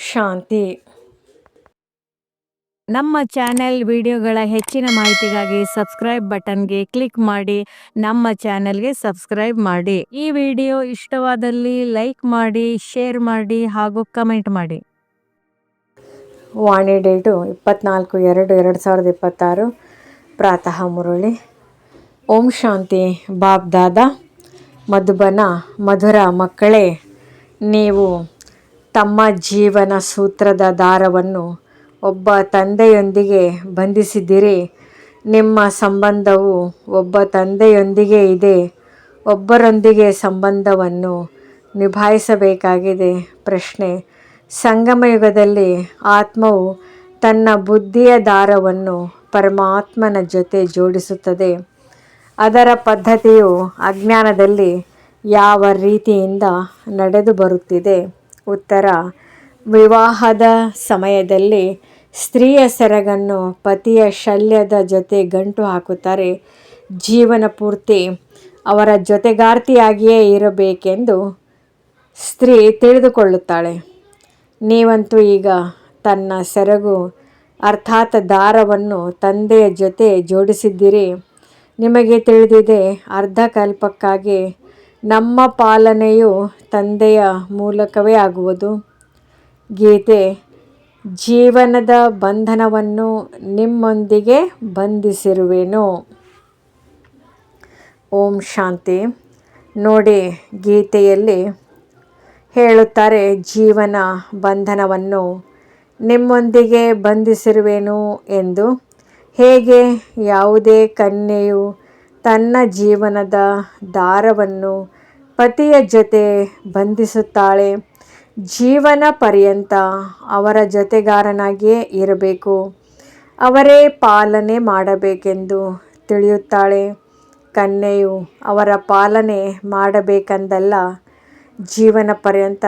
ಶಾಂತಿ. ನಮ್ಮ ಚಾನೆಲ್ ವಿಡಿಯೋಗಳ ಹೆಚ್ಚಿನ ಮಾಹಿತಿಗಾಗಿ ಸಬ್ಸ್ಕ್ರೈಬ್ ಬಟನ್ಗೆ ಕ್ಲಿಕ್ ಮಾಡಿ ನಮ್ಮ ಚಾನೆಲ್ಗೆ ಸಬ್ಸ್ಕ್ರೈಬ್ ಮಾಡಿ. ಈ ವಿಡಿಯೋ ಇಷ್ಟವಾದಲ್ಲಿ ಲೈಕ್ ಮಾಡಿ, ಶೇರ್ ಮಾಡಿ ಹಾಗೂ ಕಮೆಂಟ್ ಮಾಡಿ. ವಾಣಿ ಡೇಟು 24/2/2026 ಪ್ರಾತಃ ಮುರಳಿ. ಓಂ ಶಾಂತಿ. ಬಾಬ್ ದಾದಾ ಮಧುಬನ ಮಧುರ ಮಕ್ಕಳೇ, ನೀವು ತಮ್ಮ ಜೀವನ ಸೂತ್ರದ ದಾರವನ್ನು ಒಬ್ಬ ತಂದೆಯೊಂದಿಗೆ ಬಂಧಿಸಿದ್ದೀರಿ. ನಿಮ್ಮ ಸಂಬಂಧವು ಒಬ್ಬ ತಂದೆಯೊಂದಿಗೆ ಇದೆ. ಒಬ್ಬರೊಂದಿಗೆ ಸಂಬಂಧವನ್ನು ನಿಭಾಯಿಸಬೇಕಾಗಿದೆ. ಪ್ರಶ್ನೆ: ಸಂಗಮಯುಗದಲ್ಲಿ ಆತ್ಮವು ತನ್ನ ಬುದ್ಧಿಯ ದಾರವನ್ನು ಪರಮಾತ್ಮನ ಜೊತೆ ಜೋಡಿಸುತ್ತದೆ. ಅದರ ಪದ್ಧತಿಯು ಅಜ್ಞಾನದಲ್ಲಿ ಯಾವ ರೀತಿಯಿಂದ ನಡೆದು ಬರುತ್ತಿದೆ? ಉತ್ತರ: ವಿವಾಹದ ಸಮಯದಲ್ಲಿ ಸ್ತ್ರೀಯ ಸೆರಗನ್ನು ಪತಿಯ ಶಲ್ಯದ ಜೊತೆ ಗಂಟು ಹಾಕುತ್ತಾರೆ. ಜೀವನ ಪೂರ್ತಿ ಅವರ ಜೊತೆಗಾರ್ತಿಯಾಗಿಯೇ ಇರಬೇಕೆಂದು ಸ್ತ್ರೀ ತಿಳಿದುಕೊಳ್ಳುತ್ತಾಳೆ. ನೀವಂತೂ ಈಗ ತನ್ನ ಸೆರಗು ಅರ್ಥಾತ್ ದಾರವನ್ನು ತಂದೆಯ ಜೊತೆ ಜೋಡಿಸಿದ್ದೀರಿ. ನಿಮಗೆ ತಿಳಿದಿದೆ, ಅರ್ಧಕಲ್ಪಕ್ಕಾಗಿ ನಮ್ಮ ಪಾಲನೆಯು ತಂದೆಯ ಮೂಲಕವೇ ಆಗುವುದು. ಗೀತೆ: ಜೀವನದ ಬಂಧನವನ್ನು ನಿಮ್ಮೊಂದಿಗೆ ಬಂಧಿಸಿರುವೆನು. ಓಂ ಶಾಂತಿ. ನೋಡಿ, ಗೀತೆಯಲ್ಲಿ ಹೇಳುತ್ತಾರೆ, ಜೀವನ ಬಂಧನವನ್ನು ನಿಮ್ಮೊಂದಿಗೆ ಬಂಧಿಸಿರುವೆನು ಎಂದು. ಹೇಗೆ ಯಾವುದೇ ಕನ್ಯೆಯು ತನ್ನ ಜೀವನದ ದಾರವನ್ನು ಪತಿಯ ಜೊತೆ ಬಂಧಿಸುತ್ತಾಳೆ? ಜೀವನ ಪರ್ಯಂತ ಅವರ ಜೊತೆಗಾರನಾಗಿಯೇ ಇರಬೇಕು, ಅವರೇ ಪಾಲನೆ ಮಾಡಬೇಕೆಂದು ತಿಳಿಯುತ್ತಾಳೆ. ಕನ್ಯೆಯು ಅವರ ಪಾಲನೆ ಮಾಡಬೇಕೆಂದಲ್ಲ, ಜೀವನ ಪರ್ಯಂತ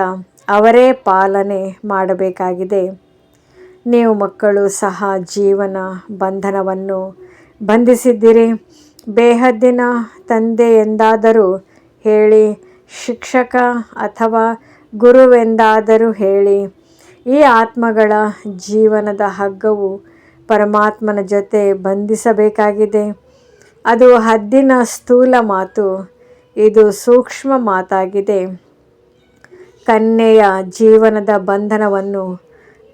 ಅವರೇ ಪಾಲನೆ ಮಾಡಬೇಕಾಗಿದೆ. ನೀವು ಮಕ್ಕಳು ಸಹ ಜೀವನ ಬಂಧನವನ್ನು ಬಂಧಿಸಿದ್ದೀರಿ. ಬೇಹದ್ದಿನ ತಂದೆ ಎಂದಾದರೂ ಹೇಳಿ, ಶಿಕ್ಷಕ ಅಥವಾ ಗುರುವೆಂದಾದರೂ ಹೇಳಿ. ಈ ಆತ್ಮಗಳ ಜೀವನದ ಹಗ್ಗವು ಪರಮಾತ್ಮನ ಜೊತೆ ಬಂಧಿಸಬೇಕಾಗಿದೆ. ಅದು ಹದ್ದಿನ ಸ್ಥೂಲ ಮಾತು, ಇದು ಸೂಕ್ಷ್ಮ ಮಾತಾಗಿದೆ. ಕನ್ಯೆಯ ಜೀವನದ ಬಂಧನವನ್ನು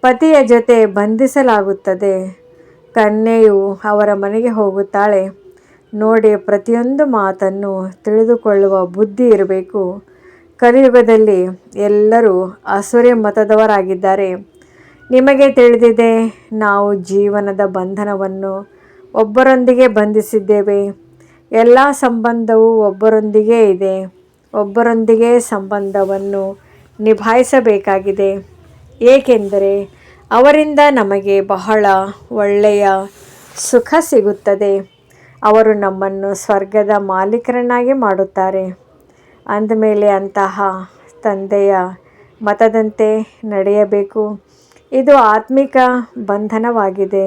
ಪತಿಯ ಜೊತೆ ಬಂಧಿಸಲಾಗುತ್ತದೆ. ಕನ್ಯೆಯು ಅವರ ಮನೆಗೆ ಹೋಗುತ್ತಾಳೆ. ನೋಡಿ, ಪ್ರತಿಯೊಂದು ಮಾತನ್ನು ತಿಳಿದುಕೊಳ್ಳುವ ಬುದ್ಧಿ ಇರಬೇಕು. ಕಲಿಯುಗದಲ್ಲಿ ಎಲ್ಲರೂ ಅಸುರಿ ಮತದವರಾಗಿದ್ದಾರೆ. ನಿಮಗೆ ತಿಳಿದಿದೆ, ನಾವು ಜೀವನದ ಬಂಧನವನ್ನು ಒಬ್ಬರೊಂದಿಗೆ ಬಂಧಿಸಿದ್ದೇವೆ. ಎಲ್ಲ ಸಂಬಂಧವೂ ಒಬ್ಬರೊಂದಿಗೆ ಇದೆ. ಒಬ್ಬರೊಂದಿಗೆ ಸಂಬಂಧವನ್ನು ನಿಭಾಯಿಸಬೇಕಾಗಿದೆ, ಏಕೆಂದರೆ ಅವರಿಂದ ನಮಗೆ ಬಹಳ ಒಳ್ಳೆಯ ಸುಖ ಸಿಗುತ್ತದೆ. ಅವರು ನಮ್ಮನ್ನು ಸ್ವರ್ಗದ ಮಾಲೀಕರನ್ನಾಗಿ ಮಾಡುತ್ತಾರೆ. ಅಂದಮೇಲೆ ಅಂತಹ ತಂದೆಯ ಮತದಂತೆ ನಡೆಯಬೇಕು. ಇದು ಆತ್ಮಿಕ ಬಂಧನವಾಗಿದೆ.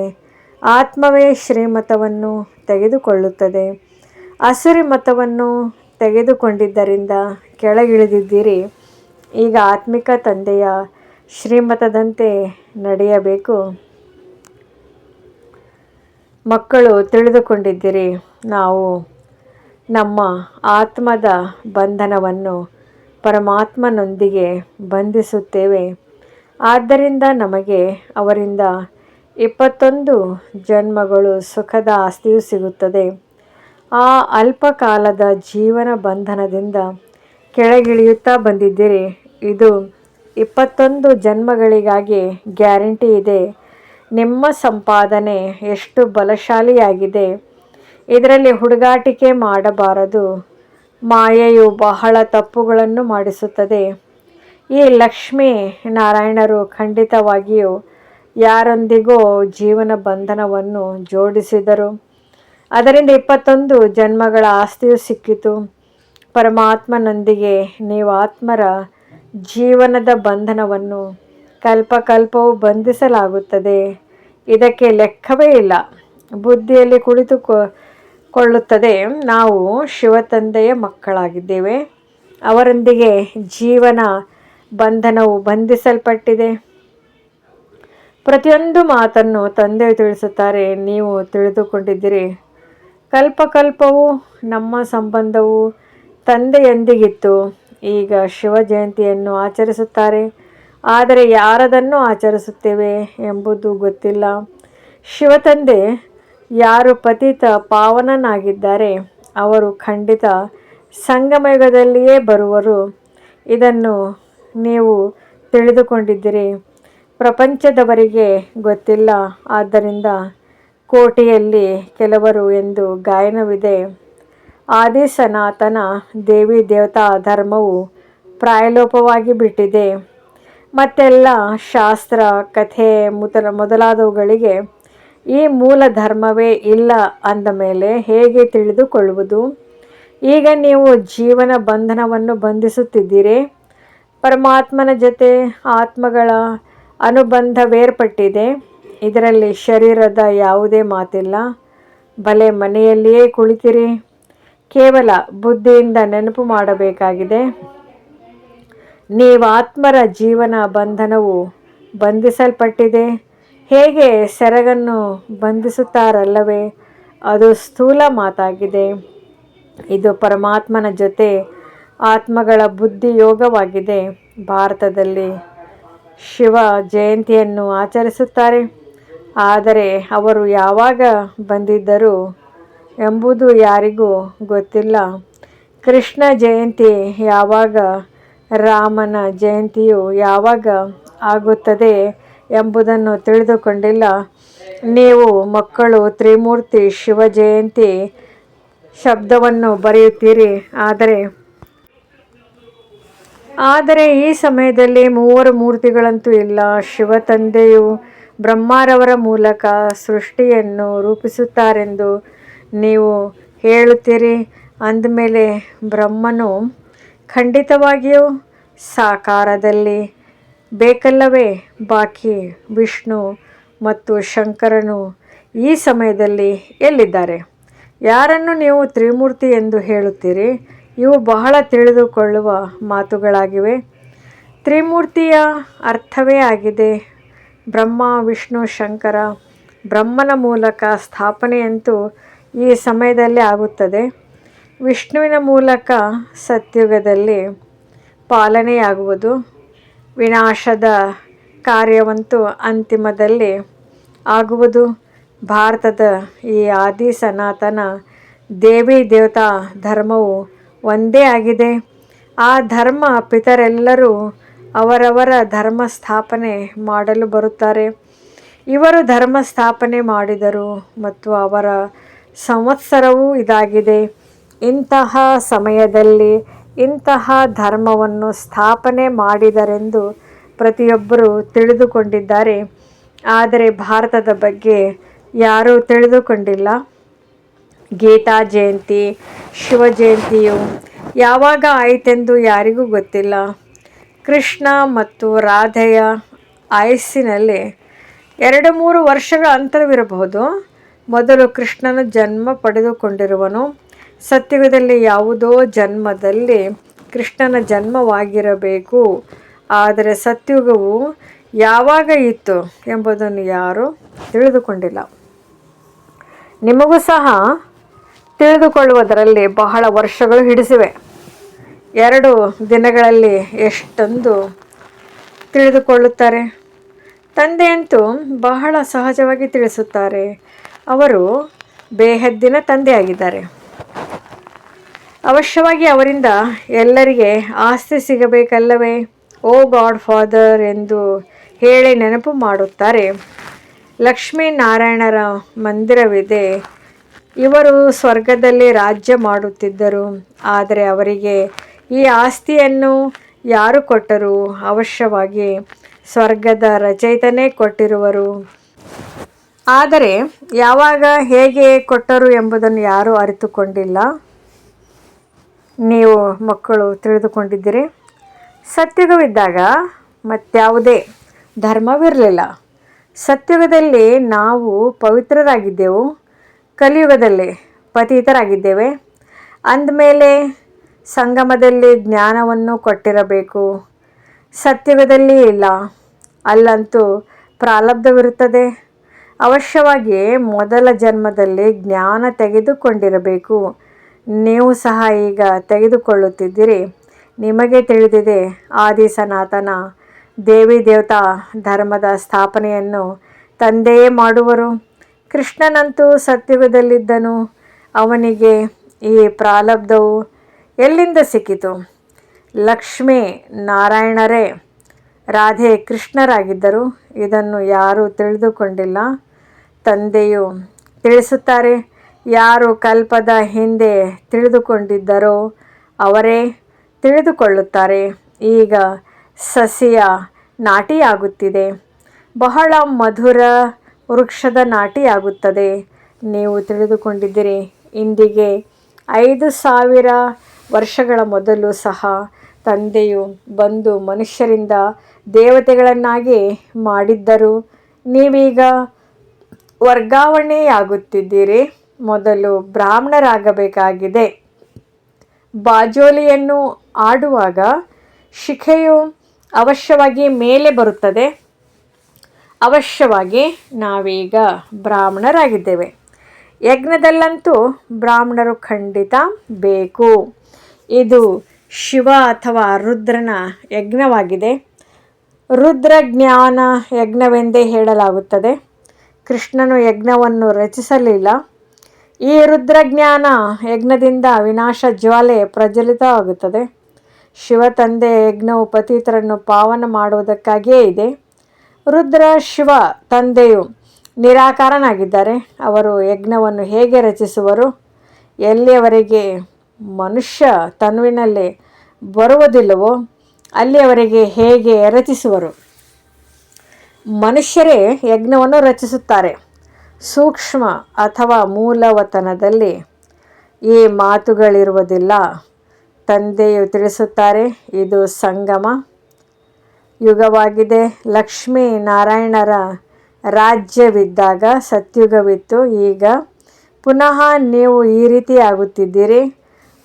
ಆತ್ಮವೇ ಶ್ರೀಮತವನ್ನು ತೆಗೆದುಕೊಳ್ಳುತ್ತದೆ. ಅಸುರಿ ಮತವನ್ನು ತೆಗೆದುಕೊಂಡಿದ್ದರಿಂದ ಕೆಳಗಿಳಿದಿದ್ದೀರಿ. ಈಗ ಆತ್ಮಿಕ ತಂದೆಯ ಶ್ರೀಮತದಂತೆ ನಡೆಯಬೇಕು. ಮಕ್ಕಳು ತಿಳಿದುಕೊಂಡಿದ್ದೀರಿ, ನಾವು ನಮ್ಮ ಆತ್ಮದ ಬಂಧನವನ್ನು ಪರಮಾತ್ಮನೊಂದಿಗೆ ಬಂಧಿಸುತ್ತೇವೆ. ಆದ್ದರಿಂದ ನಮಗೆ ಅವರಿಂದ 21 ಜನ್ಮಗಳು ಸುಖದ ಆಸ್ತಿಯು ಸಿಗುತ್ತದೆ. ಆ ಅಲ್ಪಕಾಲದ ಜೀವನ ಬಂಧನದಿಂದ ಕೆಳಗಿಳಿಯುತ್ತಾ ಬಂದಿದ್ದೀರಿ. ಇದು 21 ಜನ್ಮಗಳಿಗಾಗಿ ಗ್ಯಾರಂಟಿ ಇದೆ. ನಿಮ್ಮ ಸಂಪಾದನೆ ಎಷ್ಟು ಬಲಶಾಲಿಯಾಗಿದೆ. ಇದರಲ್ಲಿ ಹುಡುಗಾಟಿಕೆ ಮಾಡಬಾರದು. ಮಾಯೆಯು ಬಹಳ ತಪ್ಪುಗಳನ್ನು ಮಾಡಿಸುತ್ತದೆ. ಈ ಲಕ್ಷ್ಮೀ ನಾರಾಯಣರು ಖಂಡಿತವಾಗಿಯೂ ಯಾರೊಂದಿಗೋ ಜೀವನ ಬಂಧನವನ್ನು ಜೋಡಿಸಿದರು. ಅದರಿಂದ 21 ಜನ್ಮಗಳ ಆಸ್ತಿಯು ಸಿಕ್ಕಿತು. ಪರಮಾತ್ಮನೊಂದಿಗೆ ನೀವು ಆತ್ಮರ ಜೀವನದ ಬಂಧನವನ್ನು ಕಲ್ಪಕಲ್ಪವು ಬಂಧಿಸಲಾಗುತ್ತದೆ. ಇದಕ್ಕೆ ಲೆಕ್ಕವೇ ಇಲ್ಲ. ಬುದ್ಧಿಯಲ್ಲಿ ಕುಳಿತುಕೊಳ್ಳುತ್ತದೆ, ನಾವು ಶಿವತಂದೆಯ ಮಕ್ಕಳಾಗಿದ್ದೇವೆ. ಅವರೊಂದಿಗೆ ಜೀವನ ಬಂಧನವು ಬಂಧಿಸಲ್ಪಟ್ಟಿದೆ. ಪ್ರತಿಯೊಂದು ಮಾತನ್ನು ತಂದೆಯು ತಿಳಿಸುತ್ತಾರೆ. ನೀವು ತಿಳಿದುಕೊಂಡಿದ್ದೀರಿ. ಕಲ್ಪಕಲ್ಪವೂ ನಮ್ಮ ಸಂಬಂಧವು ತಂದೆಯೊಂದಿಗಿತ್ತು. ಈಗ ಶಿವ ಜಯಂತಿಯನ್ನು ಆಚರಿಸುತ್ತಾರೆ, ಆದರೆ ಯಾರದನ್ನು ಆಚರಿಸುತ್ತೇವೆ ಎಂಬುದು ಗೊತ್ತಿಲ್ಲ. ಶಿವತಂದೆ ಯಾರು ಪತಿತ ಪಾವನನಾಗಿದ್ದಾರೆ ಅವರು ಖಂಡಿತ ಸಂಗಮಯುಗದಲ್ಲಿಯೇ ಬರುವರು. ಇದನ್ನು ನೀವು ತಿಳಿದುಕೊಂಡಿದ್ದೀರಿ. ಪ್ರಪಂಚದವರಿಗೆ ಗೊತ್ತಿಲ್ಲ. ಆದ್ದರಿಂದ ಕೋಟಿಯಲ್ಲಿ ಕೆಲವರು ಎಂದು ಗಾಯನವಿದೆ. ಆದಿ ಸನಾತನ ದೇವಿ ದೇವತಾ ಧರ್ಮವು ಪ್ರಾಯಲೋಪವಾಗಿ ಬಿಟ್ಟಿದೆ. ಮತ್ತೆಲ್ಲ ಶಾಸ್ತ್ರ ಕಥೆ ಮೊದಲಾದವುಗಳಿಗೆ ಈ ಮೂಲ ಧರ್ಮವೇ ಇಲ್ಲ ಅಂದ ಮೇಲೆ ಹೇಗೆ ತಿಳಿದುಕೊಳ್ಳುವುದು? ಈಗ ನೀವು ಜೀವನ ಬಂಧನವನ್ನು ಬಂಧಿಸುತ್ತಿದ್ದೀರಿ. ಪರಮಾತ್ಮನ ಜೊತೆ ಆತ್ಮಗಳ ಅನುಬಂಧವೇರ್ಪಟ್ಟಿದೆ. ಇದರಲ್ಲಿ ಶರೀರದ ಯಾವುದೇ ಮಾತಿಲ್ಲ. ಭಲೆ ಮನೆಯಲ್ಲಿಯೇ ಕುಳಿತಿರಿ, ಕೇವಲ ಬುದ್ಧಿಯಿಂದ ನೆನಪು ಮಾಡಬೇಕಾಗಿದೆ. ನೀವಾತ್ಮರ ಜೀವನ ಬಂಧನವು ಬಂಧಿಸಲ್ಪಟ್ಟಿದೆ. ಹೇಗೆ ಸೆರಗನ್ನು ಬಂಧಿಸುತ್ತಾರಲ್ಲವೇ, ಅದು ಸ್ಥೂಲ ಮಾತಾಗಿದೆ. ಇದು ಪರಮಾತ್ಮನ ಜೊತೆ ಆತ್ಮಗಳ ಬುದ್ಧಿಯೋಗವಾಗಿದೆ. ಭಾರತದಲ್ಲಿ ಶಿವ ಜಯಂತಿಯನ್ನು ಆಚರಿಸುತ್ತಾರೆ, ಆದರೆ ಅವರು ಯಾವಾಗ ಬಂದಿದ್ದರು ಎಂಬುದು ಯಾರಿಗೂ ಗೊತ್ತಿಲ್ಲ. ಕೃಷ್ಣ ಜಯಂತಿ ಯಾವಾಗ, ರಾಮನ ಜಯಂತಿಯು ಯಾವಾಗ ಆಗುತ್ತದೆ ಎಂಬುದನ್ನು ತಿಳಿದುಕೊಂಡಿಲ್ಲ. ನೀವು ಮಕ್ಕಳು ತ್ರಿಮೂರ್ತಿ ಶಿವ ಜಯಂತಿ ಶಬ್ದವನ್ನು ಬರೆಯುತ್ತೀರಿ, ಆದರೆ ಈ ಸಮಯದಲ್ಲಿ ಮೂವರು ಮೂರ್ತಿಗಳಂತೂ ಇಲ್ಲ. ಶಿವ ತಂದೆಯು ಬ್ರಹ್ಮರವರ ಮೂಲಕ ಸೃಷ್ಟಿಯನ್ನು ರೂಪಿಸುತ್ತಾರೆಂದು ನೀವು ಹೇಳುತ್ತೀರಿ. ಅಂದಮೇಲೆ ಬ್ರಹ್ಮನು ಖಂಡಿತವಾಗಿಯೂ ಸಾಕಾರದಲ್ಲಿ ಬೇಕಲ್ಲವೇ? ಬಾಕಿ ವಿಷ್ಣು ಮತ್ತು ಶಂಕರನು ಈ ಸಮಯದಲ್ಲಿ ಎಲ್ಲಿದ್ದಾರೆ? ಯಾರನ್ನು ನೀವು ತ್ರಿಮೂರ್ತಿ ಎಂದು ಹೇಳುತ್ತೀರಿ? ಇವು ಬಹಳ ತಿಳಿದುಕೊಳ್ಳುವ ಮಾತುಗಳಾಗಿವೆ. ತ್ರಿಮೂರ್ತಿಯ ಅರ್ಥವೇ ಆಗಿದೆ ಬ್ರಹ್ಮ ವಿಷ್ಣು ಶಂಕರ. ಬ್ರಹ್ಮನ ಮೂಲಕ ಸ್ಥಾಪನೆಯಂತೂ ಈ ಸಮಯದಲ್ಲಿ ಆಗುತ್ತದೆ. ವಿಷ್ಣುವಿನ ಮೂಲಕ ಸತ್ಯುಗದಲ್ಲಿ ಪಾಲನೆಯಾಗುವುದು. ವಿನಾಶದ ಕಾರ್ಯವಂತೂ ಅಂತಿಮದಲ್ಲಿ ಆಗುವುದು. ಭಾರತದ ಈ ಆದಿ ಸನಾತನ ದೇವಿ ದೇವತಾ ಧರ್ಮವು ಒಂದೇ ಆಗಿದೆ. ಆ ಧರ್ಮ ಪಿತರೆಲ್ಲರೂ ಅವರವರ ಧರ್ಮ ಸ್ಥಾಪನೆ ಮಾಡಲು ಬರುತ್ತಾರೆ. ಇವರು ಧರ್ಮ ಸ್ಥಾಪನೆ ಮಾಡಿದರು ಮತ್ತು ಅವರ ಸಂವತ್ಸರವೂ ಇದಾಗಿದೆ. ಇಂತಹ ಸಮಯದಲ್ಲಿ ಇಂತಹ ಧರ್ಮವನ್ನು ಸ್ಥಾಪನೆ ಮಾಡಿದರೆಂದು ಪ್ರತಿಯೊಬ್ಬರೂ ತಿಳಿದುಕೊಂಡಿದ್ದಾರೆ, ಆದರೆ ಭಾರತದ ಬಗ್ಗೆ ಯಾರೂ ತಿಳಿದುಕೊಂಡಿಲ್ಲ. ಗೀತಾ ಜಯಂತಿ ಶಿವ ಜಯಂತಿಯು ಯಾವಾಗ ಆಯಿತೆಂದು ಯಾರಿಗೂ ಗೊತ್ತಿಲ್ಲ. ಕೃಷ್ಣ ಮತ್ತು ರಾಧೆಯ ಆಯಸ್ಸಿನಲ್ಲಿ 2-3 ವರ್ಷಗಳ ಅಂತರವಿರಬಹುದು. ಮೊದಲು ಕೃಷ್ಣನು ಜನ್ಮ ಪಡೆದುಕೊಂಡಿರುವನು. ಸತ್ಯುಗದಲ್ಲಿ ಯಾವುದೋ ಜನ್ಮದಲ್ಲಿ ಕೃಷ್ಣನ ಜನ್ಮವಾಗಿರಬೇಕು. ಆದರೆ ಸತ್ಯುಗವು ಯಾವಾಗ ಇತ್ತು ಎಂಬುದನ್ನು ಯಾರೂ ತಿಳಿದುಕೊಂಡಿಲ್ಲ. ನಿಮಗೂ ಸಹ ತಿಳಿದುಕೊಳ್ಳುವುದರಲ್ಲಿ ಬಹಳ ವರ್ಷಗಳು ಹಿಡಿಸಿವೆ. 2 ದಿನಗಳಲ್ಲಿ ಎಷ್ಟೊಂದು ತಿಳಿದುಕೊಳ್ಳುತ್ತಾರೆ. ತಂದೆಯಂತೂ ಬಹಳ ಸಹಜವಾಗಿ ತಿಳಿಸುತ್ತಾರೆ. ಅವರು ಬೇಹದ್ದಿನ ತಂದೆಯಾಗಿದ್ದಾರೆ. ಅವಶ್ಯವಾಗಿ ಅವರಿಂದ ಎಲ್ಲರಿಗೆ ಆಸ್ತಿ ಸಿಗಬೇಕಲ್ಲವೇ? ಓ ಗಾಡ್ ಫಾದರ್ ಎಂದು ಹೇಳಿ ನೆನಪು ಮಾಡುತ್ತಾರೆ. ಲಕ್ಷ್ಮೀನಾರಾಯಣರ ಮಂದಿರವಿದೆ. ಇವರು ಸ್ವರ್ಗದಲ್ಲಿ ರಾಜ್ಯ ಮಾಡುತ್ತಿದ್ದರು, ಆದರೆ ಅವರಿಗೆ ಈ ಆಸ್ತಿಯನ್ನು ಯಾರು ಕೊಟ್ಟರು? ಅವಶ್ಯವಾಗಿ ಸ್ವರ್ಗದ ರಚಯಿತನೇ ಕೊಟ್ಟಿರುವರು. ಆದರೆ ಯಾವಾಗ ಹೇಗೆ ಕೊಟ್ಟರು ಎಂಬುದನ್ನು ಯಾರೂ ಅರಿತುಕೊಂಡಿಲ್ಲ. ನೀವು ಮಕ್ಕಳು ತಿಳಿದುಕೊಂಡಿದ್ದೀರಿ. ಸತ್ಯುಗವಿದ್ದಾಗ ಮತ್ಯಾವುದೇ ಧರ್ಮವಿರಲಿಲ್ಲ. ಸತ್ಯುಗದಲ್ಲಿ ನಾವು ಪವಿತ್ರರಾಗಿದ್ದೆವು, ಕಲಿಯುಗದಲ್ಲಿ ಪತಿತರಾಗಿದ್ದೇವೆ. ಅಂದಮೇಲೆ ಸಂಗಮದಲ್ಲಿ ಜ್ಞಾನವನ್ನು ಕೊಟ್ಟಿರಬೇಕು. ಸತ್ಯುಗದಲ್ಲಿ ಇಲ್ಲ. ಅಲ್ಲಂತೂ ಪ್ರಾರಬ್ಧವಿರುತ್ತದೆ. ಅವಶ್ಯವಾಗಿ ಮೊದಲ ಜನ್ಮದಲ್ಲಿ ಜ್ಞಾನ ತೆಗೆದುಕೊಂಡಿರಬೇಕು. ನೀವು ಸಹ ಈಗ ತೆಗೆದುಕೊಳ್ಳುತ್ತಿದ್ದೀರಿ. ನಿಮಗೆ ತಿಳಿದಿದೆ, ಆದಿ ಸನಾತನ ದೇವಿ ದೇವತಾ ಧರ್ಮದ ಸ್ಥಾಪನೆಯನ್ನು ತಂದೆಯೇ ಮಾಡುವರು. ಕೃಷ್ಣನಂತೂ ಸತ್ಯುಗದಲ್ಲಿದ್ದನು. ಅವನಿಗೆ ಈ ಪ್ರಾರಬ್ಧವು ಎಲ್ಲಿಂದ ಸಿಕ್ಕಿತು? ಲಕ್ಷ್ಮೀ ನಾರಾಯಣರೇ ರಾಧೆ ಕೃಷ್ಣರಾಗಿದ್ದರು. ಇದನ್ನು ಯಾರೂ ತಿಳಿದುಕೊಂಡಿಲ್ಲ. ತಂದೆಯು ತಿಳಿಸುತ್ತಾರೆ. ಯಾರು ಕಲ್ಪದ ಹಿಂದೆ ತಿಳಿದುಕೊಂಡಿದ್ದರೋ ಅವರೇ ತಿಳಿದುಕೊಳ್ಳುತ್ತಾರೆ. ಈಗ ಸಸಿಯ ನಾಟಿಯಾಗುತ್ತಿದೆ, ಬಹಳ ಮಧುರ ವೃಕ್ಷದ ನಾಟಿಯಾಗುತ್ತದೆ. ನೀವು ತಿಳಿದುಕೊಂಡಿದ್ದೀರಿ. ಇಂದಿಗೆ 5000 ವರ್ಷಗಳ ಮೊದಲು ಸಹ ತಂದೆಯು ಬಂದು ಮನುಷ್ಯರಿಂದ ದೇವತೆಗಳನ್ನಾಗಿ ಮಾಡಿದ್ದರು. ನೀವೀಗ ವರ್ಗಾವಣೆಯಾಗುತ್ತಿದ್ದೀರಿ. ಮೊದಲು ಬ್ರಾಹ್ಮಣರಾಗಬೇಕಾಗಿದೆ. ಬಾಜೋಲಿಯನ್ನು ಆಡುವಾಗ ಶಿಖೆಯು ಅವಶ್ಯವಾಗಿ ಮೇಲೆ ಬರುತ್ತದೆ. ಅವಶ್ಯವಾಗಿ ನಾವೀಗ ಬ್ರಾಹ್ಮಣರಾಗಿದ್ದೇವೆ. ಯಜ್ಞದಲ್ಲಂತೂ ಬ್ರಾಹ್ಮಣರು ಖಂಡಿತ ಬೇಕು. ಇದು ಶಿವ ಅಥವಾ ರುದ್ರನ ಯಜ್ಞವಾಗಿದೆ. ರುದ್ರ ಜ್ಞಾನ ಯಜ್ಞವೆಂದೇ ಹೇಳಲಾಗುತ್ತದೆ. ಕೃಷ್ಣನು ಯಜ್ಞವನ್ನು ರಚಿಸಲಿಲ್ಲ. ಈ ರುದ್ರಜ್ಞಾನ ಯಜ್ಞದಿಂದ ವಿನಾಶ ಜ್ವಾಲೆ ಪ್ರಜ್ವಲಿತವಾಗುತ್ತದೆ. ಶಿವ ತಂದೆಯ ಯಜ್ಞವು ಪತಿತರನ್ನು ಪಾವನ ಮಾಡುವುದಕ್ಕಾಗಿಯೇ ಇದೆ. ರುದ್ರ ಶಿವ ತಂದೆಯು ನಿರಾಕಾರನಾಗಿದ್ದಾರೆ. ಅವರು ಯಜ್ಞವನ್ನು ಹೇಗೆ ರಚಿಸುವರು? ಎಲ್ಲಿಯವರೆಗೆ ಮನುಷ್ಯ ತನುವಿನಲ್ಲಿ ಬರುವುದಿಲ್ಲವೋ ಅಲ್ಲಿಯವರೆಗೆ ಹೇಗೆ ರಚಿಸುವರು? ಮನುಷ್ಯರೇ ಯಜ್ಞವನ್ನು ರಚಿಸುತ್ತಾರೆ. ಸೂಕ್ಷ್ಮ ಅಥವಾ ಮೂಲವತನದಲ್ಲಿ ಈ ಮಾತುಗಳಿರುವುದಿಲ್ಲ. ತಂದೆಯು ತಿಳಿಸುತ್ತಾರೆ, ಇದು ಸಂಗಮ ಯುಗವಾಗಿದೆ. ಲಕ್ಷ್ಮೀ ನಾರಾಯಣರ ರಾಜ್ಯವಿದ್ದಾಗ ಸತ್ಯುಗವಿತ್ತು. ಈಗ ಪುನಃ ನೀವು ಈ ರೀತಿ ಆಗುತ್ತಿದ್ದೀರಿ.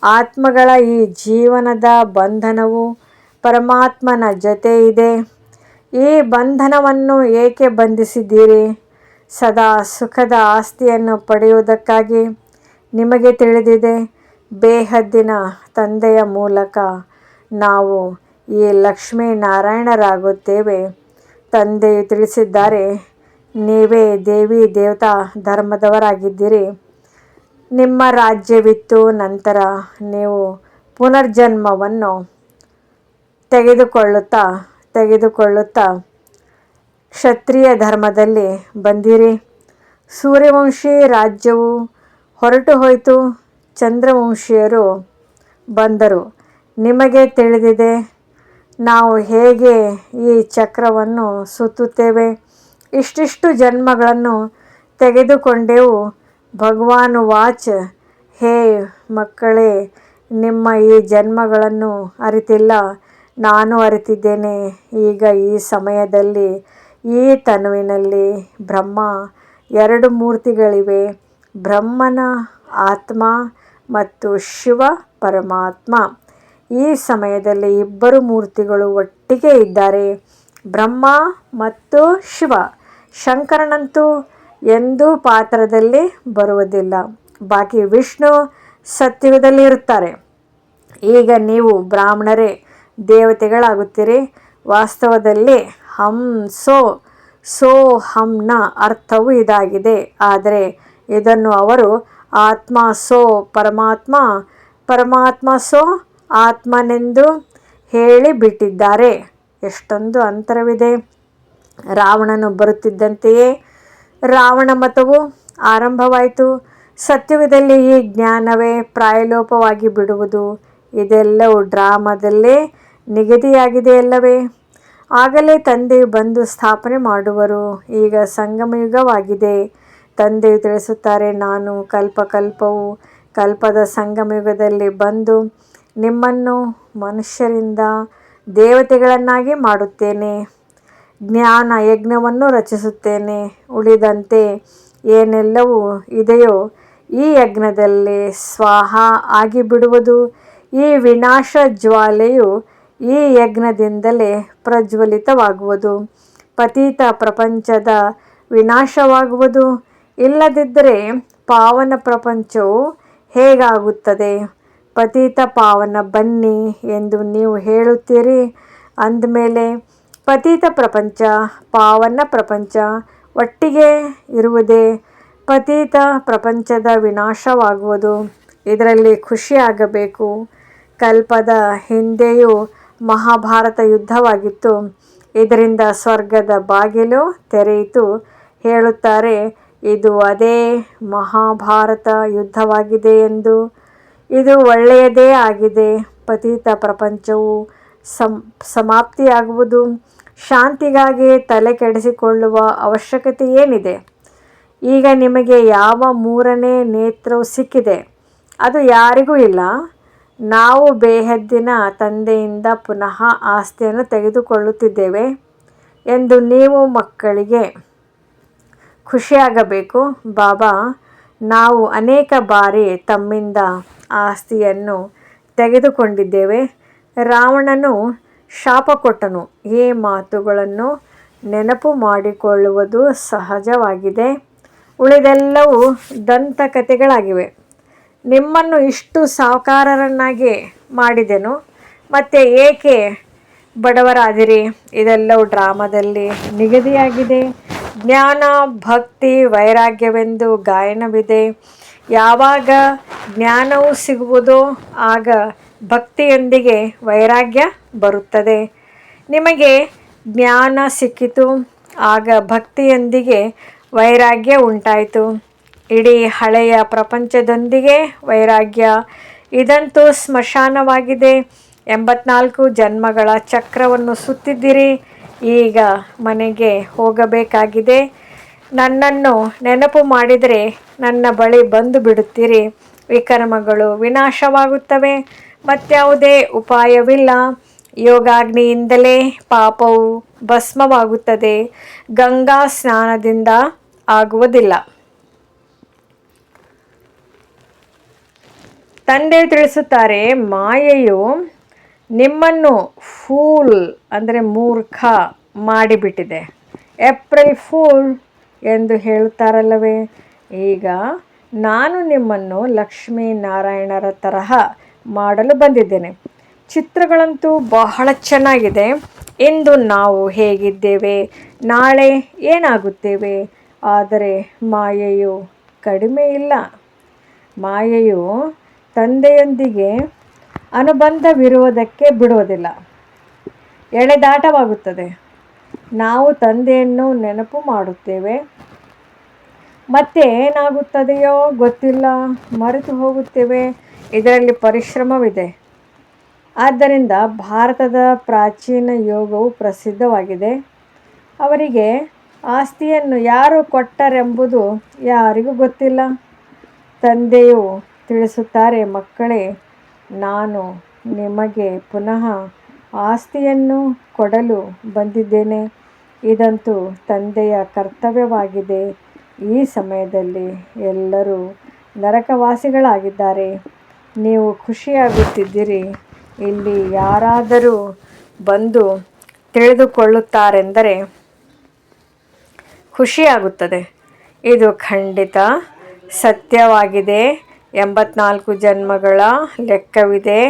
ಆತ್ಮಗಳ ಈ ಜೀವನದ ಬಂಧನವು ಪರಮಾತ್ಮನ ಜೊತೆ ಇದೆ. ಈ ಬಂಧನವನ್ನು ಏಕೆ ಬಂಧಿಸಿದ್ದೀರಿ? ಸದಾ ಸುಖದ ಆಸ್ತಿಯನ್ನು ಪಡೆಯುವುದಕ್ಕಾಗಿ. ನಿಮಗೆ ತಿಳಿದಿದೆ, ಬೇಹದ್ದಿನ ತಂದೆಯ ಮೂಲಕ ನಾವು ಈ ಲಕ್ಷ್ಮೀ ನಾರಾಯಣರಾಗುತ್ತೇವೆ. ತಂದೆಯು ತಿಳಿಸಿದ್ದಾರೆ, ನೀವೇ ದೇವಿ ದೇವತಾ ಧರ್ಮದವರಾಗಿದ್ದೀರಿ. ನಿಮ್ಮ ರಾಜ್ಯವಿತ್ತು. ನಂತರ ನೀವು ಪುನರ್ಜನ್ಮವನ್ನು ತೆಗೆದುಕೊಳ್ಳುತ್ತಾ ಕ್ಷತ್ರಿಯ ಧರ್ಮದಲ್ಲಿ ಬಂದಿರಿ. ಸೂರ್ಯವಂಶಿ ರಾಜ್ಯವು ಹೊರಟು ಹೋಯಿತು. ಚಂದ್ರವಂಶೀಯರು ಬಂದರು. ನಿಮಗೆ ತಿಳಿದಿದೆ ನಾವು ಹೇಗೆ ಈ ಚಕ್ರವನ್ನು ಸುತ್ತುತ್ತೇವೆ. ಇಷ್ಟಿಷ್ಟು ಜನ್ಮಗಳನ್ನು ತೆಗೆದುಕೊಂಡೆವು. ಭಗವಾನ್ ವಾಚ್, ಹೇ ಮಕ್ಕಳೇ, ನಿಮ್ಮ ಈ ಜನ್ಮಗಳನ್ನು ಅರಿತಿಲ್ಲ. ನಾನು ಅರಿತಿದ್ದೇನೆ. ಈಗ ಈ ಸಮಯದಲ್ಲಿ ಈ ತನುವಿನಲ್ಲಿ ಬ್ರಹ್ಮ 2 ಮೂರ್ತಿಗಳಿವೆ. ಬ್ರಹ್ಮನ ಆತ್ಮ ಮತ್ತು ಶಿವ ಪರಮಾತ್ಮ. ಈ ಸಮಯದಲ್ಲಿ 2 ಮೂರ್ತಿಗಳು ಒಟ್ಟಿಗೆ ಇದ್ದಾರೆ, ಬ್ರಹ್ಮ ಮತ್ತು ಶಿವ. ಶಂಕರನಂತೂ ಎಂದೂ ಪಾತ್ರದಲ್ಲಿ ಬರುವುದಿಲ್ಲ. ಬಾಕಿ ವಿಷ್ಣು ಸತ್ಯುಗದಲ್ಲಿ ಇರುತ್ತಾರೆ. ಈಗ ನೀವು ಬ್ರಾಹ್ಮಣರೇ ದೇವತೆಗಳಾಗುತ್ತೀರಿ. ವಾಸ್ತವದಲ್ಲಿ ಹಂ ಸೋ ಹಂನ ಅರ್ಥವು ಇದಾಗಿದೆ. ಆದರೆ ಇದನ್ನು ಅವರು ಆತ್ಮ ಸೋ ಪರಮಾತ್ಮ, ಪರಮಾತ್ಮ ಸೋ ಆತ್ಮನೆಂದು ಹೇಳಿಬಿಟ್ಟಿದ್ದಾರೆ. ಎಷ್ಟೊಂದು ಅಂತರವಿದೆ. ರಾವಣನು ಬರುತ್ತಿದ್ದಂತೆಯೇ ರಾವಣ ಮತವು ಆರಂಭವಾಯಿತು. ಸತ್ಯುಗದಲ್ಲಿ ಈ ಜ್ಞಾನವೇ ಪ್ರಾಯಲೋಪವಾಗಿ ಬಿಡುವುದು. ಇದೆಲ್ಲವೂ ಡ್ರಾಮಾದಲ್ಲೇ ನಿಗದಿಯಾಗಿದೆಯಲ್ಲವೇ? ಆಗಲೇ ತಂದೆಯು ಬಂದು ಸ್ಥಾಪನೆ ಮಾಡುವರು. ಈಗ ಸಂಗಮಯುಗವಾಗಿದೆ. ತಂದೆಯು ತಿಳಿಸುತ್ತಾರೆ, ನಾನು ಕಲ್ಪಕಲ್ಪವು ಕಲ್ಪದ ಸಂಗಮಯುಗದಲ್ಲಿ ಬಂದು ನಿಮ್ಮನ್ನು ಮನುಷ್ಯರಿಂದ ದೇವತೆಗಳನ್ನಾಗಿ ಮಾಡುತ್ತೇನೆ. ಜ್ಞಾನ ಯಜ್ಞವನ್ನು ರಚಿಸುತ್ತೇನೆ. ಉಳಿದಂತೆ ಏನೆಲ್ಲವೂ ಇದೆಯೋ ಈ ಯಜ್ಞದಲ್ಲಿ ಸ್ವಾಹ ಆಗಿಬಿಡುವುದು. ಈ ವಿನಾಶ ಜ್ವಾಲೆಯು ಈ ಯಜ್ಞದಿಂದಲೇ ಪ್ರಜ್ವಲಿತವಾಗುವುದು. ಪತಿತ ಪ್ರಪಂಚದ ವಿನಾಶವಾಗುವುದು. ಇಲ್ಲದಿದ್ದರೆ ಪಾವನ ಪ್ರಪಂಚವು ಹೇಗಾಗುತ್ತದೆ? ಪತಿತ ಪಾವನ ಬನ್ನಿ ಎಂದು ನೀವು ಹೇಳುತ್ತೀರಿ. ಅಂದಮೇಲೆ ಪತಿತ ಪ್ರಪಂಚ ಪಾವನ ಪ್ರಪಂಚ ಒಟ್ಟಿಗೆ ಇರುವುದೇ? ಪತಿತ ಪ್ರಪಂಚದ ವಿನಾಶವಾಗುವುದು, ಇದರಲ್ಲಿ ಖುಷಿಯಾಗಬೇಕು. ಕಲ್ಪದ ಹಿಂದೆಯೂ ಮಹಾಭಾರತ ಯುದ್ಧವಾಗಿತ್ತು. ಇದರಿಂದ ಸ್ವರ್ಗದ ಬಾಗಿಲು ತೆರೆಯಿತು ಹೇಳುತ್ತಾರೆ. ಇದು ಅದೇ ಮಹಾಭಾರತ ಯುದ್ಧವಾಗಿದೆ ಎಂದು. ಇದು ಒಳ್ಳೆಯದೇ ಆಗಿದೆ. ಪತಿತ ಪ್ರಪಂಚವು ಸಮಾಪ್ತಿಯಾಗುವುದು. ಶಾಂತಿಗಾಗಿ ತಲೆ ಕೆಡಿಸಿಕೊಳ್ಳುವ ಅವಶ್ಯಕತೆ ಏನಿದೆ? ಈಗ ನಿಮಗೆ ಯಾವ ಮೂರನೇ ನೇತ್ರವು ಸಿಕ್ಕಿದೆ? ಅದು ಯಾರಿಗೂ ಇಲ್ಲ. ನಾವು ಬೇಹದ್ದಿನ ತಂದೆಯಿಂದ ಪುನಃ ಆಸ್ತಿಯನ್ನು ತೆಗೆದುಕೊಳ್ಳುತ್ತಿದ್ದೇವೆ ಎಂದು ನೀವು ಮಕ್ಕಳಿಗೆ ಖುಷಿಯಾಗಬೇಕು. ಬಾಬಾ, ನಾವು ಅನೇಕ ಬಾರಿ ತಮ್ಮಿಂದ ಆಸ್ತಿಯನ್ನು ತೆಗೆದುಕೊಂಡಿದ್ದೇವೆ. ರಾವಣನು ಶಾಪ ಕೊಟ್ಟನು. ಈ ಮಾತುಗಳನ್ನು ನೆನಪು ಮಾಡಿಕೊಳ್ಳುವುದು ಸಹಜವಾಗಿದೆ. ಉಳಿದೆಲ್ಲವೂ ದಂತಕಥೆಗಳಾಗಿವೆ. ನಿಮ್ಮನ್ನು ಇಷ್ಟು ಸಾಹುಕಾರರನ್ನಾಗಿ ಮಾಡಿದೆನು, ಮತ್ತೆ ಏಕೆ ಬಡವರಾದಿರಿ? ಇದೆಲ್ಲವೂ ಡ್ರಾಮಾದಲ್ಲಿ ನಿಗದಿಯಾಗಿದೆ. ಜ್ಞಾನ, ಭಕ್ತಿ, ವೈರಾಗ್ಯವೆಂದು ಗಾಯನವಿದೆ. ಯಾವಾಗ ಜ್ಞಾನವು ಸಿಗುವುದೋ ಆಗ ಭಕ್ತಿಯೊಂದಿಗೆ ವೈರಾಗ್ಯ ಬರುತ್ತದೆ. ನಿಮಗೆ ಜ್ಞಾನ ಸಿಕ್ಕಿತು, ಆಗ ಭಕ್ತಿಯೊಂದಿಗೆ ವೈರಾಗ್ಯ ಉಂಟಾಯಿತು. ಇಡೀ ಹಳೆಯ ಪ್ರಪಂಚದೊಂದಿಗೆ ವೈರಾಗ್ಯ, ಇದಂತೂ ಸ್ಮಶಾನವಾಗಿದೆ. 84 ಜನ್ಮಗಳ ಚಕ್ರವನ್ನು ಸುತ್ತಿದ್ದೀರಿ. ಈಗ ಮನೆಗೆ ಹೋಗಬೇಕಾಗಿದೆ. ನನ್ನನ್ನು ನೆನಪು ಮಾಡಿದರೆ ನನ್ನ ಬಳಿ ಬಂದು ಬಿಡುತ್ತೀರಿ. ವಿಕರ್ಮಗಳು ವಿನಾಶವಾಗುತ್ತವೆ. ಮತ್ಯಾವುದೇ ಉಪಾಯವಿಲ್ಲ. ಯೋಗಾಗ್ನಿಯಿಂದಲೇ ಪಾಪವು ಭಸ್ಮವಾಗುತ್ತದೆ. ಗಂಗಾ ಸ್ನಾನದಿಂದ ಆಗುವುದಿಲ್ಲ. ತಂದೆ ತಿಳಿಸುತ್ತಾರೆ, ಮಾಯೆಯು ನಿಮ್ಮನ್ನು ಫೂಲ್ ಅಂದರೆ ಮೂರ್ಖ ಮಾಡಿಬಿಟ್ಟಿದೆ. ಏಪ್ರಿಲ್ ಫೂಲ್ ಎಂದು ಹೇಳುತ್ತಾರಲ್ಲವೇ? ಈಗ ನಾನು ನಿಮ್ಮನ್ನು ಲಕ್ಷ್ಮೀನಾರಾಯಣರ ತರಹ ಮಾಡಲು ಬಂದಿದ್ದೇನೆ. ಚಿತ್ರಗಳಂತೂ ಬಹಳ ಚೆನ್ನಾಗಿದೆ. ಇಂದು ನಾವು ಹೇಗಿದ್ದೇವೆ, ನಾಳೆ ಏನಾಗುತ್ತೇವೆ. ಆದರೆ ಮಾಯೆಯು ಕಡಿಮೆ ಇಲ್ಲ. ಮಾಯೆಯು ತಂದೆಯೊಂದಿಗೆ ಅನುಬಂಧವಿರುವುದಕ್ಕೆ ಬಿಡುವುದಿಲ್ಲ. ಎಳೆದಾಟವಾಗುತ್ತದೆ. ನಾವು ತಂದೆಯನ್ನು ನೆನಪು ಮಾಡುತ್ತೇವೆ. ಮತ್ತೆ ಏನಾಗುತ್ತದೆಯೋ ಗೊತ್ತಿಲ್ಲ, ಮರೆತು ಹೋಗುತ್ತೇವೆ. ಇದರಲ್ಲಿ ಪರಿಶ್ರಮವಿದೆ. ಆದ್ದರಿಂದ ಭಾರತದ ಪ್ರಾಚೀನ ಯೋಗವು ಪ್ರಸಿದ್ಧವಾಗಿದೆ. ಅವರಿಗೆ ಆಸ್ತಿಯನ್ನು ಯಾರು ಕೊಟ್ಟರೆಂಬುದು ಯಾರಿಗೂ ಗೊತ್ತಿಲ್ಲ. ತಂದೆಯು ತಿಳಿಸುತ್ತಾರೆ, ಮಕ್ಕಳೇ, ನಾನು ನಿಮಗೆ ಪುನಃ ಆಸ್ತಿಯನ್ನು ಕೊಡಲು ಬಂದಿದ್ದೇನೆ. ಇದಂತೂ ತಂದೆಯ ಕರ್ತವ್ಯವಾಗಿದೆ. ಈ ಸಮಯದಲ್ಲಿ ಎಲ್ಲರೂ ನರಕವಾಸಿಗಳಾಗಿದ್ದಾರೆ. ನೀವು ಖುಷಿಯಾಗುತ್ತಿದ್ದೀರಿ. ಇಲ್ಲಿ ಯಾರಾದರೂ ಬಂದು ತಿಳಿದುಕೊಳ್ಳುತ್ತಾರೆಂದರೆ ಖುಷಿಯಾಗುತ್ತದೆ. ಇದು ಖಂಡಿತ ಸತ್ಯವಾಗಿದೆ. 84 ಜನ್ಮಗಳ ಲೆಕ್ಕವಿದೆ.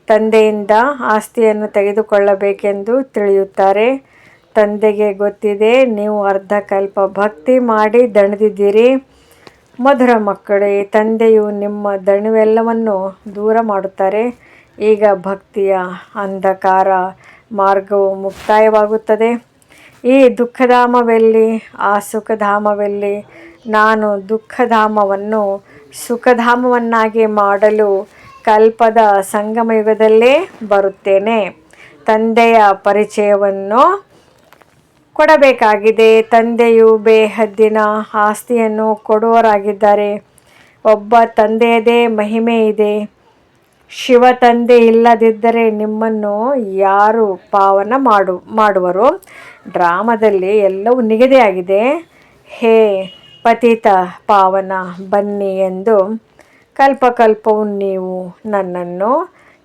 ತಂದೆಯಿಂದ ಆಸ್ತಿಯನ್ನು ತೆಗೆದುಕೊಳ್ಳಬೇಕೆಂದು ತಿಳಿಯುತ್ತಾರೆ. ತಂದೆಗೆ ಗೊತ್ತಿದೆ, ನೀವು ಅರ್ಧಕಲ್ಪ ಭಕ್ತಿ ಮಾಡಿ ದಣಿದಿದ್ದೀರಿ. ಮಧುರ ಮಕ್ಕಳೇ, ತಂದೆಯು ನಿಮ್ಮ ದಣಿವೆಲ್ಲವನ್ನು ದೂರ ಮಾಡುತ್ತಾರೆ. ಈಗ ಭಕ್ತಿಯ ಅಂಧಕಾರ ಮಾರ್ಗವು ಮುಕ್ತಾಯವಾಗುತ್ತದೆ. ಈ ದುಃಖಧಾಮವೆಲ್ಲಿ, ಆ ಸುಖಧಾಮವೆಲ್ಲಿ? ನಾನು ದುಃಖಧಾಮವನ್ನು ಸುಖಧಾಮವನ್ನಾಗಿ ಮಾಡಲು ಕಲ್ಪದ ಸಂಗಮಯುಗದಲ್ಲೇ ಬರುತ್ತೇನೆ. ತಂದೆಯ ಪರಿಚಯವನ್ನು ಕೊಡಬೇಕಾಗಿದೆ. ತಂದೆಯು ಬೇಹದ್ದಿನ ಆಸ್ತಿಯನ್ನು ಕೊಡುವವರಾಗಿದ್ದಾರೆ. ಒಬ್ಬ ತಂದೆಯದೇ ಮಹಿಮೆ ಇದೆ. ಶಿವ ತಂದೆ ಇಲ್ಲದಿದ್ದರೆ ನಿಮ್ಮನ್ನು ಯಾರು ಪಾವನ ಮಾಡುವರು? ಡ್ರಾಮಾದಲ್ಲಿ ಎಲ್ಲವೂ ನಿಗದಿಯಾಗಿದೆ. ಹೇ ಪತಿತ ಪಾವನ ಬನ್ನಿ ಎಂದು ಕಲ್ಪಕಲ್ಪವು ನೀವು ನನ್ನನ್ನು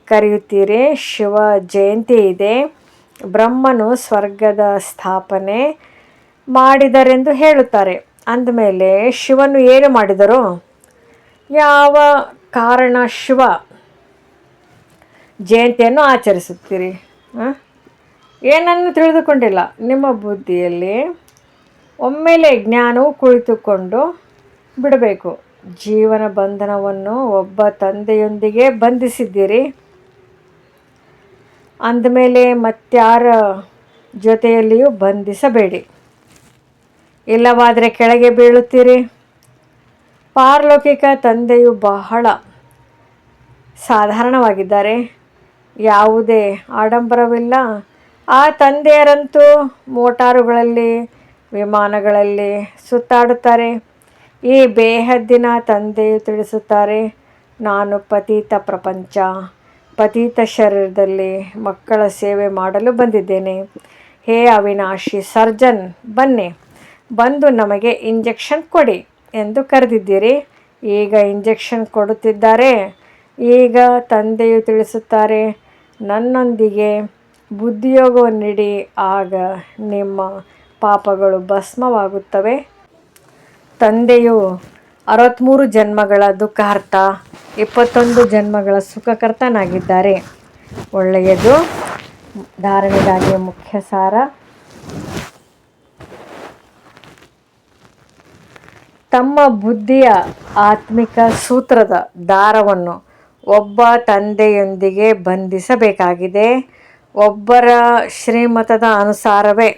ಕರೆಯುತ್ತೀರಿ. ಶಿವ ಜಯಂತಿ ಇದೆ. ಬ್ರಹ್ಮನು ಸ್ವರ್ಗದ ಸ್ಥಾಪನೆ ಮಾಡಿದರೆಂದು ಹೇಳುತ್ತಾರೆ. ಅಂದಮೇಲೆ ಶಿವನು ಏನು ಮಾಡಿದರು? ಯಾವ ಕಾರಣ ಶಿವ ಜಯಂತಿಯನ್ನು ಆಚರಿಸುತ್ತೀರಿ? ಏನನ್ನು ತಿಳಿದುಕೊಂಡಿಲ್ಲ. ನಿಮ್ಮ ಬುದ್ಧಿಯಲ್ಲಿ ಒಮ್ಮೆಲೆ ಜ್ಞಾನವು ಕುಳಿತುಕೊಂಡು ಬಿಡಬೇಕು. ಜೀವನ ಬಂಧನವನ್ನು ಒಬ್ಬ ತಂದೆಯೊಂದಿಗೆ ಬಂಧಿಸಿದ್ದೀರಿ. ಅಂದಮೇಲೆ ಮತ್ಯಾರ ಜೊತೆಯಲ್ಲಿಯೂ ಬಂಧಿಸಬೇಡಿ, ಇಲ್ಲವಾದರೆ ಕೆಳಗೆ ಬೀಳುತ್ತೀರಿ. ಪಾರಲೌಕಿಕ ತಂದೆಯು ಬಹಳ ಸಾಧಾರಣವಾಗಿದ್ದಾರೆ, ಯಾವುದೇ ಆಡಂಬರವಿಲ್ಲ. ಆ ತಂದೆಯರಂತೂ ಮೋಟಾರುಗಳಲ್ಲಿ, ವಿಮಾನಗಳಲ್ಲಿ ಸುತ್ತಾಡುತ್ತಾರೆ. ಈ ಬೇಹದ್ದಿನ ತಂದೆಯು ತಿಳಿಸುತ್ತಾರೆ, ನಾನು ಪತೀತ ಪ್ರಪಂಚ, ಪತೀತ ಶರೀರದಲ್ಲಿ ಮಕ್ಕಳ ಸೇವೆ ಮಾಡಲು ಬಂದಿದ್ದೇನೆ. ಹೇ ಅವಿನಾಶಿ ಸರ್ಜನ್, ಬನ್ನಿ, ಬಂದು ನಮಗೆ ಇಂಜೆಕ್ಷನ್ ಕೊಡಿ ಎಂದು ಕರೆದಿದ್ದೀರಿ. ಈಗ ಇಂಜೆಕ್ಷನ್ ಕೊಡುತ್ತಿದ್ದಾರೆ. ಈಗ ತಂದೆಯು ತಿಳಿಸುತ್ತಾರೆ, ನನ್ನೊಂದಿಗೆ ಬುದ್ಧಿಯೋಗವನ್ನಿಡಿ, ಆಗ ನಿಮ್ಮ ಪಾಪಗಳು ಭಸ್ಮವಾಗುತ್ತವೆ. ತಂದೆಯು 63 ಜನ್ಮಗಳ ದುಃಖಹರ್ತ, 21 ಜನ್ಮಗಳ ಸುಖಕರ್ತನಾಗಿದ್ದಾರೆ. ಒಳ್ಳೆಯದು. ಧಾರಣೆಗಾಗಿ ಮುಖ್ಯ ಸಾರ. ತಮ್ಮ ಬುದ್ಧಿಯ ಆತ್ಮಿಕ ಸೂತ್ರದ ದಾರವನ್ನು ಒಬ್ಬ ತಂದೆಯೊಂದಿಗೆ ಬಂಧಿಸಬೇಕಾಗಿದೆ. ಒಬ್ಬರ ಶ್ರೀಮತದ ಅನುಸಾರವೇ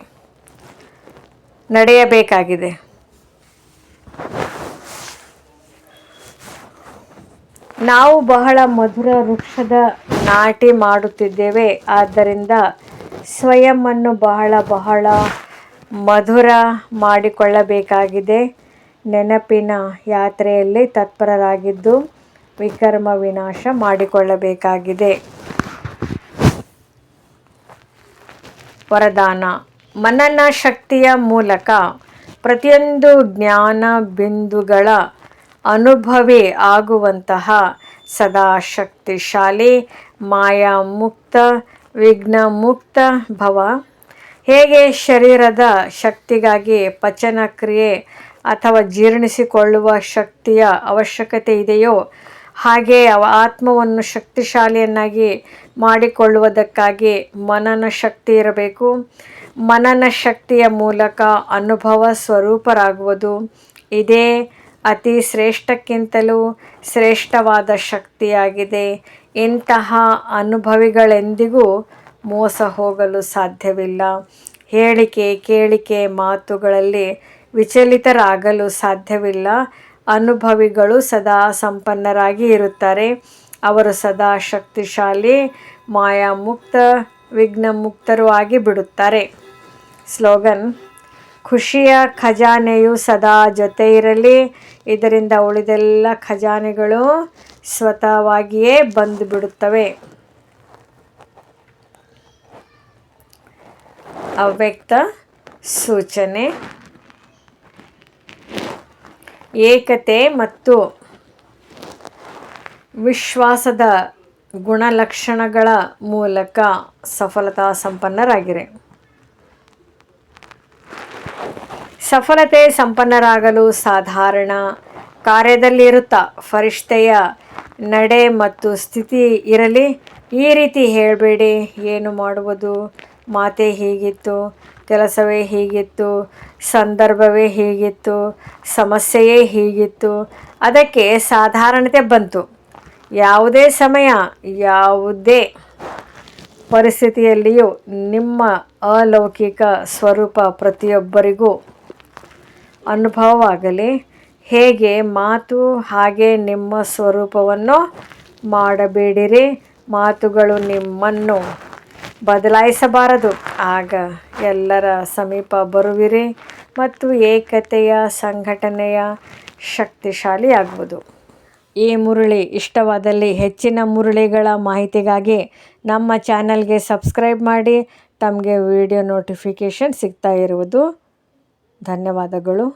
ನಡೆಯಬೇಕಾಗಿದೆ. ನಾವು ಬಹಳ ಮಧುರ ವೃಕ್ಷದ ನಾಟಿ ಮಾಡುತ್ತಿದ್ದೇವೆ. ಆದ್ದರಿಂದ ಸ್ವಯಂವನ್ನು ಬಹಳ ಬಹಳ ಮಧುರ ಮಾಡಿಕೊಳ್ಳಬೇಕಾಗಿದೆ. ನೆನಪಿನ ಯಾತ್ರೆಯಲ್ಲಿ ತತ್ಪರರಾಗಿದ್ದು ವಿಕರ್ಮ ವಿನಾಶ ಮಾಡಿಕೊಳ್ಳಬೇಕಾಗಿದೆ. ವರದಾನ: ಮನನ ಶಕ್ತಿಯ ಮೂಲಕ ಪ್ರತಿಯೊಂದು ಜ್ಞಾನ ಬಿಂದುಗಳ ಅನುಭವಿ ಆಗುವಂತಹ ಸದಾ ಶಕ್ತಿಶಾಲಿ ಮಾಯಾ ಮುಕ್ತ ವಿಘ್ನ ಮುಕ್ತ ಭವ. ಹೇಗೆ ಶರೀರದ ಶಕ್ತಿಗಾಗಿ ಪಚನ ಕ್ರಿಯೆ ಅಥವಾ ಜೀರ್ಣಿಸಿಕೊಳ್ಳುವ ಶಕ್ತಿಯ ಅವಶ್ಯಕತೆ ಇದೆಯೋ, ಹಾಗೆ ಆತ್ಮವನ್ನು ಶಕ್ತಿಶಾಲಿಯನ್ನಾಗಿ ಮಾಡಿಕೊಳ್ಳುವುದಕ್ಕಾಗಿ ಮನನ ಶಕ್ತಿ ಇರಬೇಕು. ಮನನ ಶಕ್ತಿಯ ಮೂಲಕ ಅನುಭವ ಸ್ವರೂಪರಾಗುವುದು ಇದೇ ಅತಿ ಶ್ರೇಷ್ಠಕ್ಕಿಂತಲೂ ಶ್ರೇಷ್ಠವಾದ ಶಕ್ತಿಯಾಗಿದೆ. ಇಂತಹ ಅನುಭವಿಗಳೆಂದಿಗೂ ಮೋಸ ಹೋಗಲು ಸಾಧ್ಯವಿಲ್ಲ. ಹೇಳಿಕೆ ಕೇಳಿಕೆ ಮಾತುಗಳಲ್ಲಿ ವಿಚಲಿತರಾಗಲು ಸಾಧ್ಯವಿಲ್ಲ. ಅನುಭವಿಗಳು ಸದಾ ಸಂಪನ್ನರಾಗಿ ಇರುತ್ತಾರೆ. ಅವರು ಸದಾ ಶಕ್ತಿಶಾಲಿ, ಮಾಯಾಮುಕ್ತ, ವಿಘ್ನಮುಕ್ತರೂ ಆಗಿ ಬಿಡುತ್ತಾರೆ. ಸ್ಲೋಗನ್: ಖುಷಿಯ ಖಜಾನೆಯು ಸದಾ ಜೊತೆ ಇರಲಿ. ಇದರಿಂದ ಉಳಿದೆಲ್ಲ ಖಜಾನೆಗಳು ಸ್ವತಃವಾಗಿಯೇ ಬಂದು ಬಿಡುತ್ತವೆ. ಅವ್ಯಕ್ತ ಸೂಚನೆ: ಏಕತೆ ಮತ್ತು ವಿಶ್ವಾಸದ ಗುಣಲಕ್ಷಣಗಳ ಮೂಲಕ ಸಫಲತಾ ಸಂಪನ್ನರಾಗಿರಿ. ಸಫಲತೆ ಸಂಪನ್ನರಾಗಲು ಸಾಧಾರಣ ಕಾರ್ಯದಲ್ಲಿರುತ್ತಾ ಫರಿಷ್ಠೆಯ ನಡೆ ಮತ್ತು ಸ್ಥಿತಿ ಇರಲಿ. ಈ ರೀತಿ ಹೇಳಬೇಡಿ, ಏನು ಮಾಡುವುದು, ಮಾತೇ ಹೀಗಿತ್ತು, ಕೆಲಸವೇ ಹೀಗಿತ್ತು, ಸಂದರ್ಭವೇ ಹೀಗಿತ್ತು, ಸಮಸ್ಯೆಯೇ ಹೀಗಿತ್ತು, ಅದಕ್ಕೆ ಸಾಧಾರಣತೆ ಬಂತು. ಯಾವುದೇ ಸಮಯ, ಯಾವುದೇ ಪರಿಸ್ಥಿತಿಯಲ್ಲಿಯೂ ನಿಮ್ಮ ಅಲೌಕಿಕ ಸ್ವರೂಪ ಪ್ರತಿಯೊಬ್ಬರಿಗೂ ಅನುಭವವಾಗಲಿ. ಹೇಗೆ ಮಾತು ಹಾಗೆ ನಿಮ್ಮ ಸ್ವರೂಪವನ್ನು ಮಾಡಬೇಡಿರಿ. ಮಾತುಗಳು ನಿಮ್ಮನ್ನು ಬದಲಾಯಿಸಬಾರದು. ಆಗ ಎಲ್ಲರ ಸಮೀಪ ಬರುವಿರಿ ಮತ್ತು ಏಕತೆಯ ಸಂಘಟನೆಯ ಶಕ್ತಿಶಾಲಿಯಾಗುವುದು. ಈ ಮುರಳಿ ಇಷ್ಟವಾದಲ್ಲಿ ಹೆಚ್ಚಿನ ಮುರಳಿಗಳ ಮಾಹಿತಿಗಾಗಿ ನಮ್ಮ ಚಾನಲ್ಗೆ ಸಬ್ಸ್ಕ್ರೈಬ್ ಮಾಡಿ. ತಮಗೆ ವಿಡಿಯೋ ನೋಟಿಫಿಕೇಷನ್ ಸಿಗ್ತಾ ಇರುವುದು. ಧನ್ಯವಾದಗಳು.